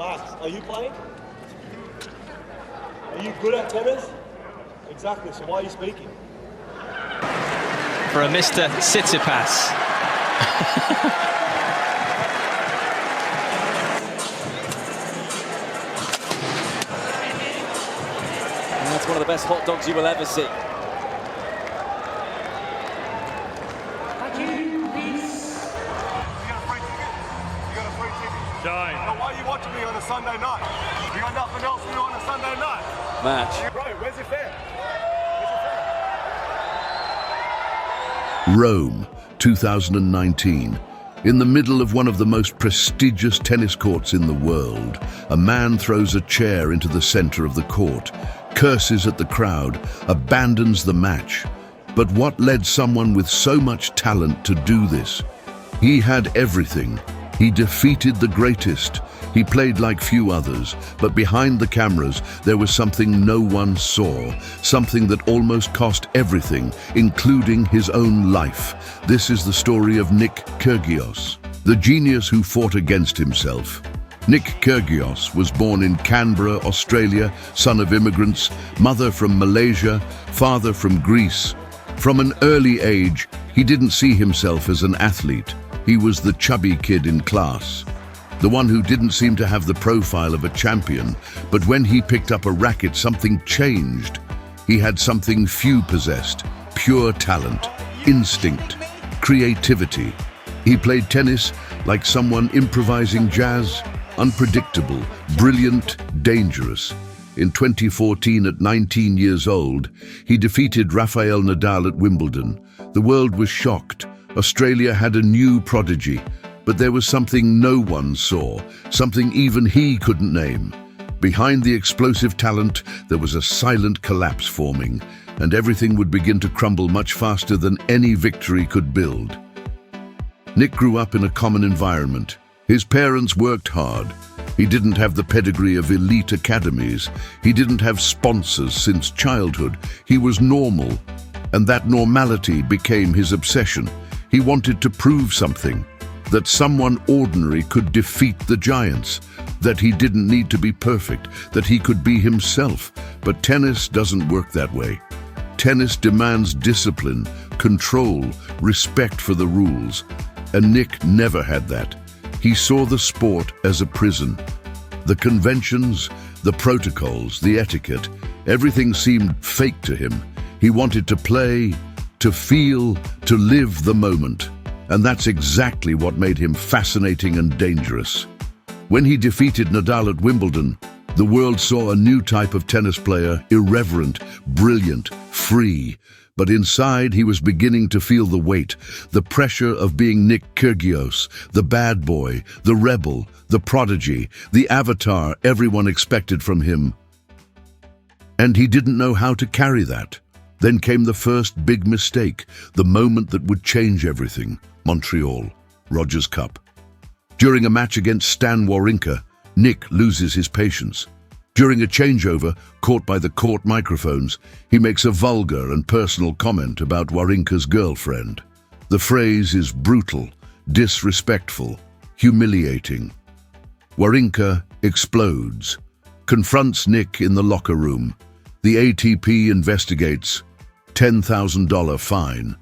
relax. Are you playing? Are you good at tennis? Exactly, so why are you speaking? For a Mr. Tsitsipas. That's one of the best hot dogs you will ever see. Shine. Why are you watching me on a Sunday night? You got nothing else to do on a Sunday night? Match. Bro, where's your fan? Rome, 2019. In the middle of one of the most prestigious tennis courts in the world, a man throws a chair into the center of the court, curses at the crowd, abandons the match. But what led someone with so much talent to do this? He had everything. He defeated the greatest. He played like few others, but behind the cameras, there was something no one saw, something that almost cost everything, including his own life. This is the story of Nick Kyrgios, the genius who fought against himself. Nick Kyrgios was born in Canberra, Australia, son of immigrants, mother from Malaysia, father from Greece. From an early age, he didn't see himself as an athlete. He was the chubby kid in class, the one who didn't seem to have the profile of a champion, but when he picked up a racket, something changed. He had something few possessed: pure talent, instinct, creativity. He played tennis like someone improvising jazz, unpredictable, brilliant, dangerous. In 2014, at 19 years old, he defeated Rafael Nadal at Wimbledon. The world was shocked. Australia had a new prodigy, but there was something no one saw, something even he couldn't name. Behind the explosive talent, there was a silent collapse forming, and everything would begin to crumble much faster than any victory could build. Nick grew up in a common environment. His parents worked hard. He didn't have the pedigree of elite academies. He didn't have sponsors since childhood. He was normal, and that normality became his obsession. He wanted to prove something, that someone ordinary could defeat the giants, that he didn't need to be perfect, that he could be himself. But tennis doesn't work that way. Tennis demands discipline, control, respect for the rules, and Nick never had that. He saw the sport as a prison. The conventions, the protocols, the etiquette, everything seemed fake to him. He wanted to play, to feel, to live the moment. And that's exactly what made him fascinating and dangerous. When he defeated Nadal at Wimbledon, the world saw a new type of tennis player: irreverent, brilliant, free. But inside, he was beginning to feel the weight, the pressure of being Nick Kyrgios, the bad boy, the rebel, the prodigy, the avatar everyone expected from him. And he didn't know how to carry that. Then came the first big mistake, the moment that would change everything. Montreal, Rogers Cup. During a match against Stan Wawrinka, Nick loses his patience. During a changeover, caught by the court microphones, he makes a vulgar and personal comment about Wawrinka's girlfriend. The phrase is brutal, disrespectful, humiliating. Wawrinka explodes, confronts Nick in the locker room. The ATP investigates. $10,000 fine.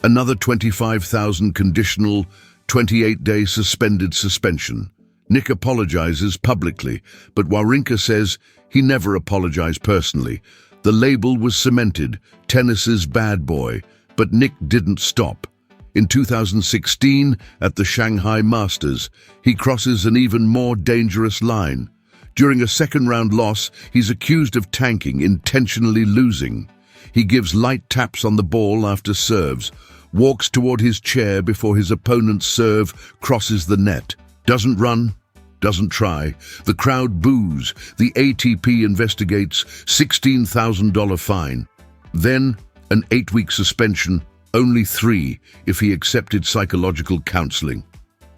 Another $25,000 conditional, 28-day suspended suspension. Nick apologizes publicly, but Wawrinka says he never apologized personally. The label was cemented, tennis's bad boy, but Nick didn't stop. In 2016, at the Shanghai Masters, he crosses an even more dangerous line. During a second-round loss, he's accused of tanking, intentionally losing. He gives light taps on the ball after serves, walks toward his chair before his opponent's serve crosses the net, doesn't run, doesn't try. The crowd boos. The ATP investigates. $16,000 fine. Then an 8-week suspension, only 3 if he accepted psychological counseling.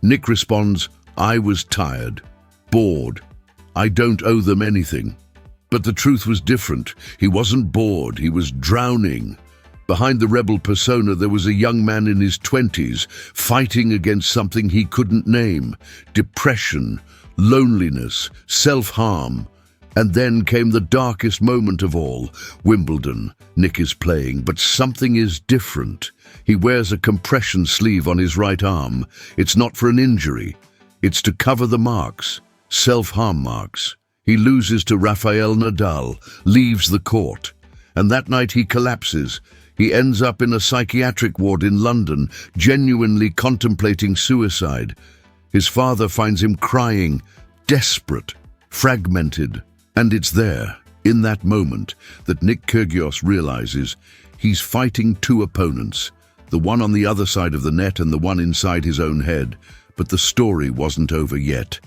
Nick responds, "I was tired, bored. I don't owe them anything." But the truth was different. He wasn't bored, he was drowning. Behind the rebel persona, there was a young man in his 20s, fighting against something he couldn't name: depression, loneliness, self-harm. And then came the darkest moment of all. Wimbledon. Nick is playing, but something is different. He wears a compression sleeve on his right arm. It's not for an injury. It's to cover the marks, self-harm marks. He loses to Rafael Nadal, leaves the court. And that night he collapses. He ends up in a psychiatric ward in London, genuinely contemplating suicide. His father finds him crying, desperate, fragmented. And it's there, in that moment, that Nick Kyrgios realizes he's fighting two opponents, the one on the other side of the net and the one inside his own head. But the story wasn't over yet.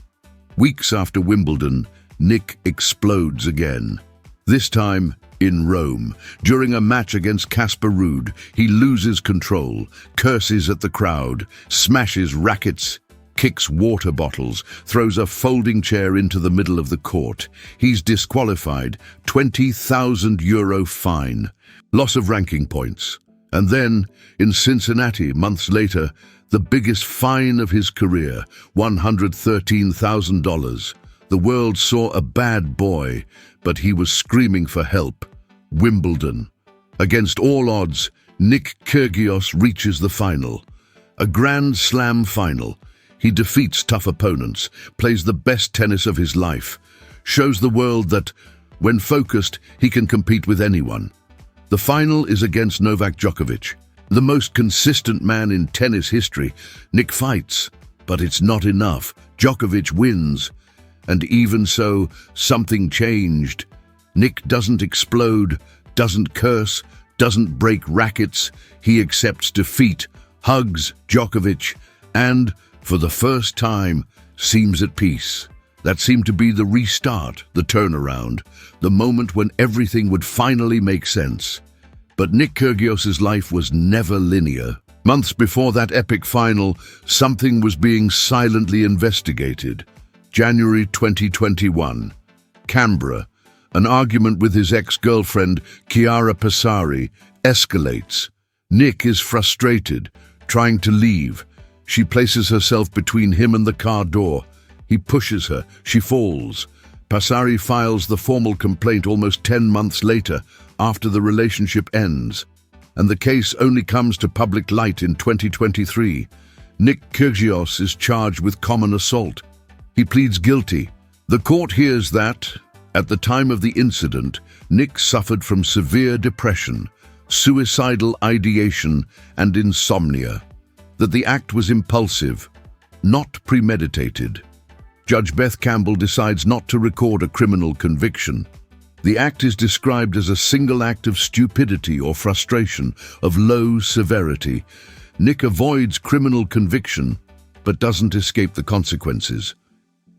Weeks after Wimbledon, Nick explodes again. This time in Rome. During a match against Casper Ruud, he loses control, curses at the crowd, smashes rackets, kicks water bottles, throws a folding chair into the middle of the court. He's disqualified, €20,000 fine, loss of ranking points. And then, in Cincinnati, months later, the biggest fine of his career, $113,000. The world saw a bad boy, but he was screaming for help. Wimbledon. Against all odds, Nick Kyrgios reaches the final. A Grand Slam final. He defeats tough opponents, plays the best tennis of his life, shows the world that, when focused, he can compete with anyone. The final is against Novak Djokovic, the most consistent man in tennis history. Nick fights, but it's not enough. Djokovic wins. And even so, something changed. Nick doesn't explode, doesn't curse, doesn't break rackets. He accepts defeat, hugs Djokovic, and, for the first time, seems at peace. That seemed to be the restart, the turnaround, the moment when everything would finally make sense. But Nick Kyrgios's life was never linear. Months before that epic final, something was being silently investigated. January 2021. Canberra. An argument with his ex-girlfriend, Chiara Passari, escalates. Nick is frustrated, trying to leave. She places herself between him and the car door. He pushes her. She falls. Passari files the formal complaint almost 10 months later, after the relationship ends. And the case only comes to public light in 2023. Nick Kyrgios is charged with common assault. He pleads guilty. The court hears that, at the time of the incident, Nick suffered from severe depression, suicidal ideation, and insomnia. That the act was impulsive, not premeditated. Judge Beth Campbell decides not to record a criminal conviction. The act is described as a single act of stupidity or frustration of low severity. Nick avoids criminal conviction, but doesn't escape the consequences.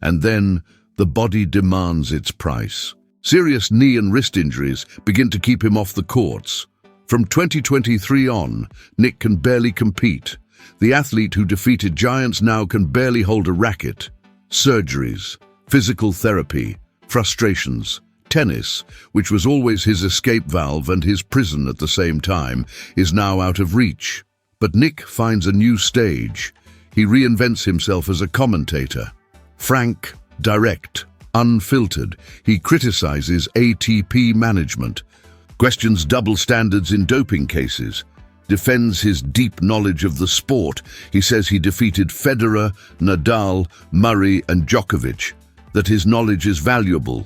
And then, the body demands its price. Serious knee and wrist injuries begin to keep him off the courts. From 2023 on, Nick can barely compete. The athlete who defeated giants now can barely hold a racket. Surgeries, physical therapy, frustrations. Tennis, which was always his escape valve and his prison at the same time, is now out of reach. But Nick finds a new stage. He reinvents himself as a commentator. Frank, direct, unfiltered, he criticizes ATP management, questions double standards in doping cases, defends his deep knowledge of the sport. He says he defeated Federer, Nadal, Murray, and Djokovic, that his knowledge is valuable,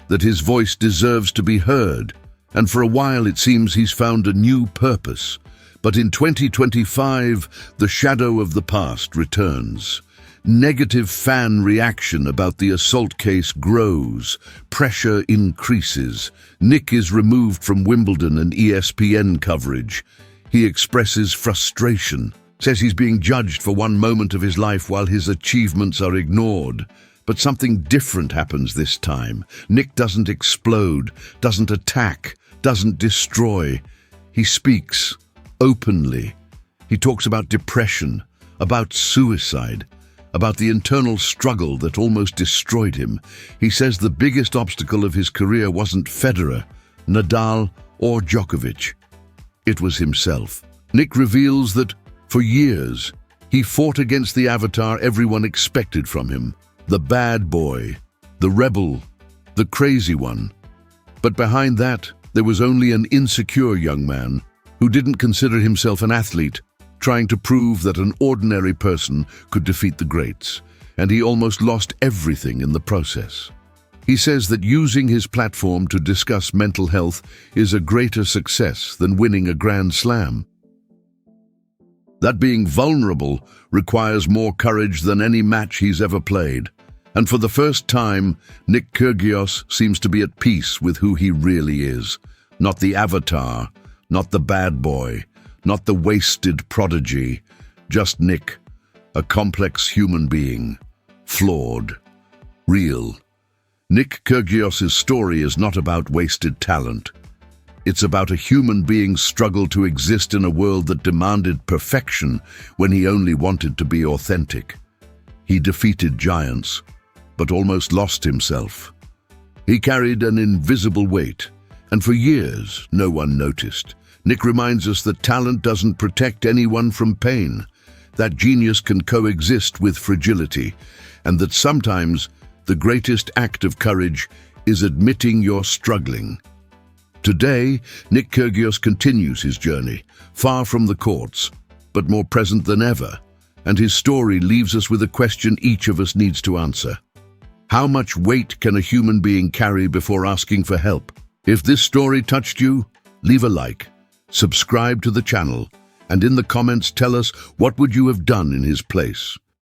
that his voice deserves to be heard. And for a while it seems he's found a new purpose. But in 2025, the shadow of the past returns. Negative fan reaction about the assault case grows. Pressure increases. Nick is removed from Wimbledon and ESPN coverage. He expresses frustration, says he's being judged for one moment of his life while his achievements are ignored. But something different happens this time. Nick doesn't explode, doesn't attack, doesn't destroy. He speaks openly. He talks about depression, about suicide, about the internal struggle that almost destroyed him. He says the biggest obstacle of his career wasn't Federer, Nadal, or Djokovic. It was himself. Nick reveals that, for years, he fought against the avatar everyone expected from him. The bad boy, the rebel, the crazy one. But behind that, there was only an insecure young man who didn't consider himself an athlete, trying to prove that an ordinary person could defeat the greats, and he almost lost everything in the process. He says that using his platform to discuss mental health is a greater success than winning a Grand Slam. That being vulnerable requires more courage than any match he's ever played. And for the first time, Nick Kyrgios seems to be at peace with who he really is. Not the avatar, not the bad boy, not the wasted prodigy, just Nick, a complex human being, flawed, real. Nick Kyrgios' story is not about wasted talent. It's about a human being's struggle to exist in a world that demanded perfection when he only wanted to be authentic. He defeated giants, but almost lost himself. He carried an invisible weight, and for years no one noticed. Nick reminds us that talent doesn't protect anyone from pain, that genius can coexist with fragility, and that sometimes the greatest act of courage is admitting you're struggling. Today, Nick Kyrgios continues his journey, far from the courts, but more present than ever, and his story leaves us with a question each of us needs to answer. How much weight can a human being carry before asking for help? If this story touched you, leave a like, subscribe to the channel, and in the comments tell us what would you have done in his place.